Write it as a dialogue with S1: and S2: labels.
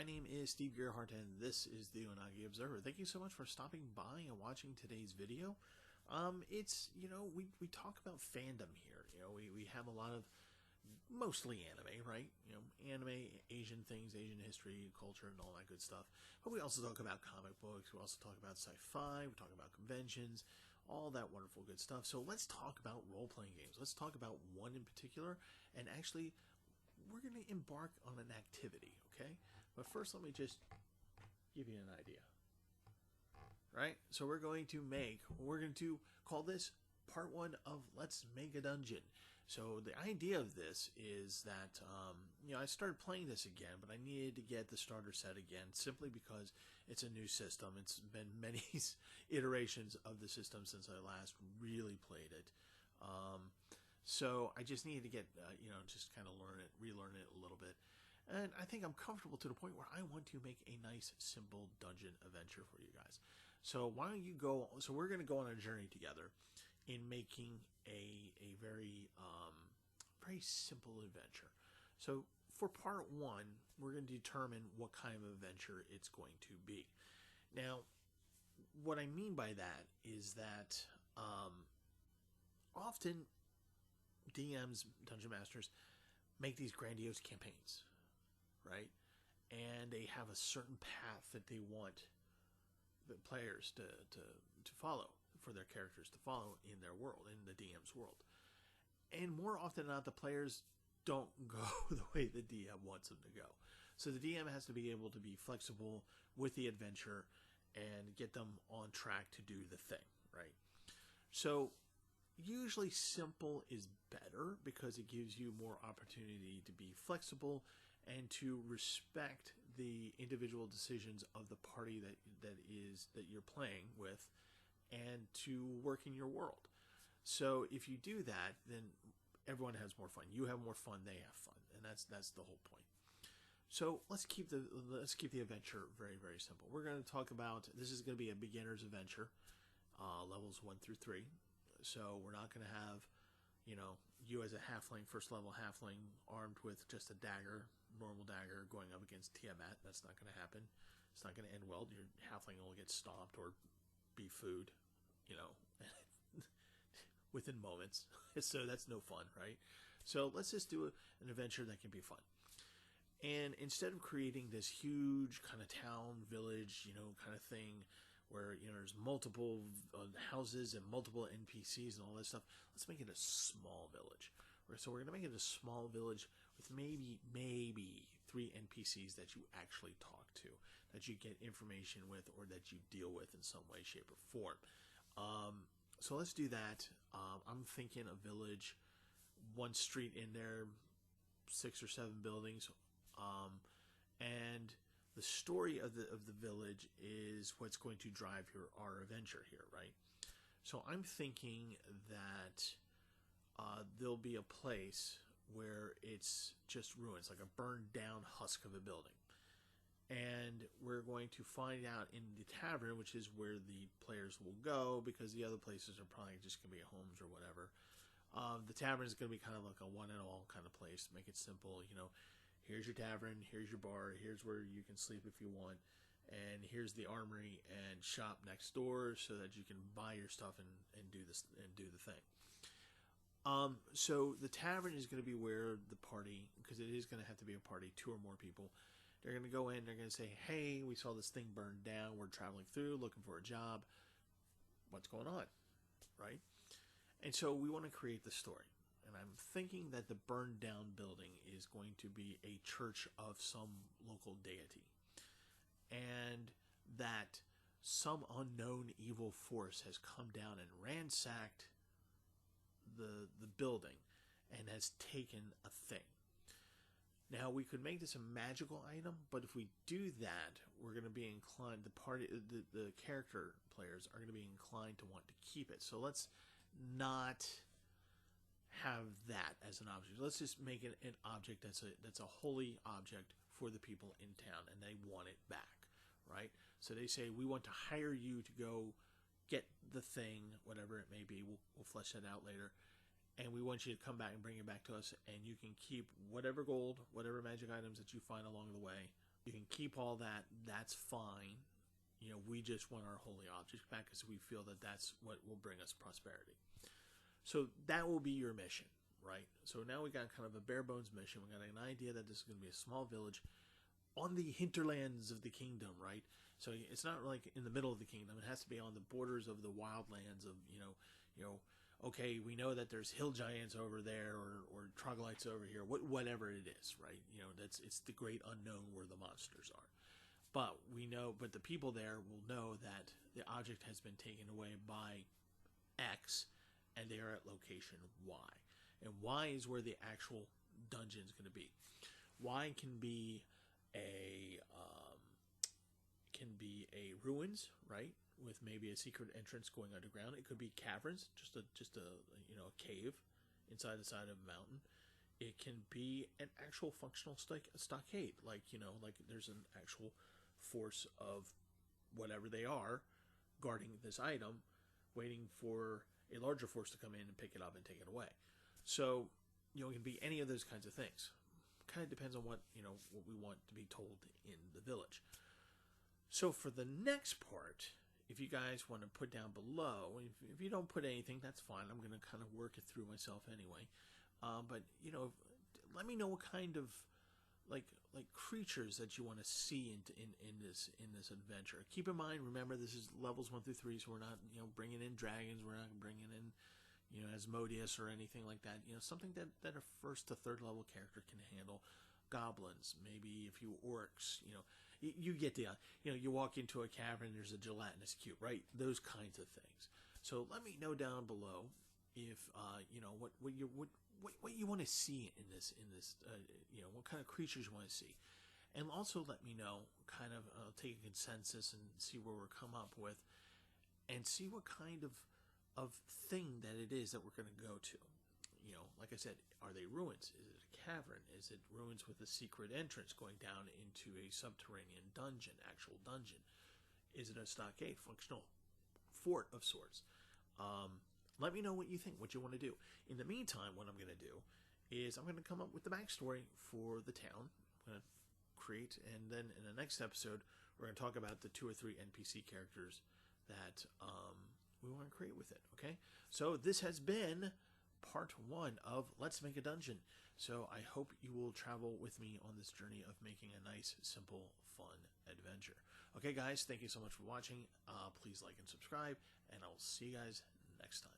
S1: My name is Steve Gerhardt, and this is the Unagi Observer. Thank you so much for stopping by and watching today's video. We talk about fandom here. We have a lot of mostly anime, right? Anime, Asian things, Asian history, culture, and all that good stuff. But we also talk about comic books. We also talk about sci-fi. We talk about conventions, all that wonderful good stuff. So let's talk about role-playing games. Let's talk about one in particular, and actually, we're going to embark on an activity, okay? But first, let me just give you an idea. Right? So we're going to call this part one of Let's Make a Dungeon. So the idea of this is that, I started playing this again, but I needed to get the starter set again simply because it's a new system. It's been many iterations of the system since I last really played it. So I just needed to get, just kind of relearn it a little bit. And I think I'm comfortable to the point where I want to make a nice, simple dungeon adventure for you guys. So why don't you go? So we're going to go on a journey together in making a very very simple adventure. So for part one, we're going to determine what kind of adventure it's going to be. Now, what I mean by that is that often DMs, Dungeon Masters, make these grandiose campaigns, right? And they have a certain path that they want the players to follow, for their characters to follow in their world, in the DM's world. And more often than not, the players don't go the way the DM wants them to go. So the DM has to be able to be flexible with the adventure and get them on track to do the thing, right? So usually simple is better because it gives you more opportunity to be flexible and to respect the individual decisions of the party that you're playing with, and to work in your world. So if you do that, then everyone has more fun. You have more fun, they have fun, and that's the whole point. So let's keep the adventure very, very simple. We're going to talk about, this is going to be a beginner's adventure, levels 1 through 3. So we're not going to have, you as a halfling, first level halfling, armed with just a dagger, normal dagger, going up against Tiamat. That's not going to happen. It's not going to end well. Your halfling will get stomped or be food, within moments. So that's no fun, right? So let's just do an adventure that can be fun. And instead of creating this huge kind of town, village, kind of thing, where there's multiple houses and multiple NPCs and all that stuff, let's make it a small village. So we're going to make it a small village with maybe 3 NPCs that you actually talk to, that you get information with, or that you deal with in some way, shape, or form. So let's do that. I'm thinking a village, 1 street in there, 6 or 7 buildings, and the story of the village is what's going to drive our adventure here, right? So I'm thinking that there'll be a place where it's just ruins, like a burned down husk of a building. And we're going to find out in the tavern, which is where the players will go, because the other places are probably just going to be homes or whatever. The tavern is going to be kind of like a one and all kind of place. Make it simple, here's your tavern, here's your bar, here's where you can sleep if you want, and here's the armory and shop next door so that you can buy your stuff and do this and do the thing. So the tavern is going to be where the party, because it is going to have to be a party, 2 or more people. They're going to go in, they're going to say, hey, we saw this thing burned down, we're traveling through, looking for a job. What's going on, right? And so we want to create the story. And I'm thinking that the burned down building is going to be a church of some local deity. And that some unknown evil force has come down and ransacked the building and has taken a thing. Now, we could make this a magical item, but if we do that, we're going to be inclined, the character players are going to be inclined to want to keep it. So let's not have that as an object. Let's just make it an object that's a holy object for the people in town, and they want it back, right? So they say, we want to hire you to go get the thing, whatever it may be. We'll flesh that out later. And we want you to come back and bring it back to us, and you can keep whatever gold, whatever magic items that you find along the way, You can keep all that. That's fine. You know, we just want our holy objects back because we feel that that's what will bring us prosperity. So that will be your mission, right? So now we got kind of a bare bones mission. We got an idea that this is going to be a small village on the hinterlands of the kingdom, right? So it's not like in the middle of the kingdom. It has to be on the borders of the wildlands of, okay, we know that there's hill giants over there or troglodytes over here, whatever it is, right? You know, it's the great unknown where the monsters are. But but the people there will know that the object has been taken away by X and they are at location Y. And Y is where the actual dungeon is going to be. Y can be a ruins, right, with maybe a secret entrance going underground. It could be caverns, just a cave inside the side of a mountain. It can be an actual functional stockade, like there's an actual force of whatever they are guarding this item, waiting for a larger force to come in and pick it up and take it away. So it can be any of those kinds of things. Kind of depends on what we want to be told in the village. So for the next part, if you guys want to put down below, if you don't put anything, that's fine. I'm going to kind of work it through myself anyway. But let me know what kind of like creatures that you want to see in this adventure. Keep in mind, remember, this is levels 1 through 3, so we're not bringing in dragons. We're not bringing in Asmodeus or anything like that. Something that a 1st to 3rd level character can handle. Goblins, maybe a few orcs. You get the you walk into a cavern, there's a gelatinous cube, right? Those kinds of things. So let me know down below if what you want to see in this what kind of creatures you want to see, and also let me know kind of take a consensus and see where we're come up with, and see what kind of thing that it is that we're going to go to. Like I said, are they ruins? Is it a cavern? Is it ruins with a secret entrance going down into a subterranean dungeon, actual dungeon? Is it a stockade, functional fort of sorts? Let me know what you think, what you want to do. In the meantime, what I'm going to do is I'm going to come up with the backstory for the town. I'm going to create, and then in the next episode, we're going to talk about the 2 or 3 NPC characters that we want to create with it. Okay, so this has been part 1 of Let's Make a Dungeon. So I hope you will travel with me on this journey of making a nice, simple, fun adventure. Okay, guys, thank you so much for watching. Please like and subscribe, and I'll see you guys next time.